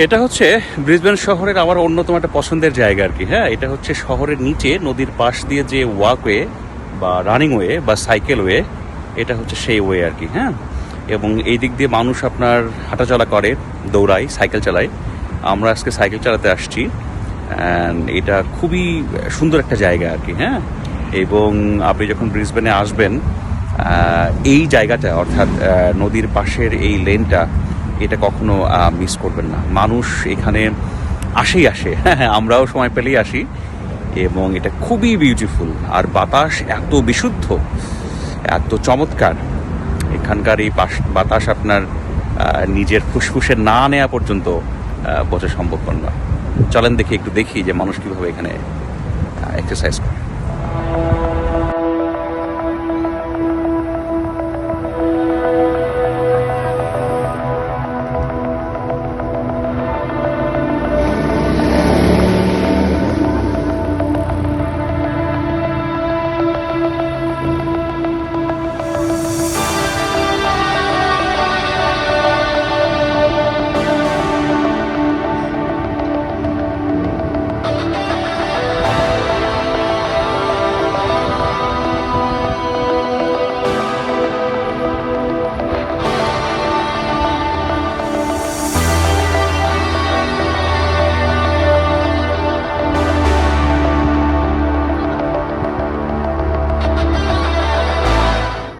এটা হচ্ছে ব্রিসবেন শহরের আমার অন্যতম একটা পছন্দের জায়গা আর কি। হ্যাঁ, এটা হচ্ছে শহরের নিচে নদীর পাশ দিয়ে যে ওয়াকওয়ে বা রানিং ওয়ে বা সাইকেল ওয়ে, এটা হচ্ছে সেই ওয়ে আর কি। হ্যাঁ, এবং এই দিক দিয়ে মানুষ আপনার হাঁটাচলা করে, দৌড়ায়, সাইকেল চালায়। আমরা আজকে সাইকেল চালাতে আসছি। অ্যান্ড এটা খুবই সুন্দর একটা জায়গা আর কি। হ্যাঁ, এবং আপনি যখন ব্রিসবেনে আসবেন, এই জায়গাটা অর্থাৎ নদীর পাশের এই লেনটা, এটা কখনো মিস করবেন না। মানুষ এখানে আসে। হ্যাঁ, আমরাও সময় পেলেই আসি। এবং এটা খুবই বিউটিফুল, আর বাতাস এত বিশুদ্ধ, এত চমৎকার। এখানকার এই বাতাস আপনার নিজের ফুসফুসে না নেওয়া পর্যন্ত বোঝা সম্ভবপর নয়। চলেন দেখি, একটু দেখি যে মানুষ কীভাবে এখানে এক্সারসাইজ করে।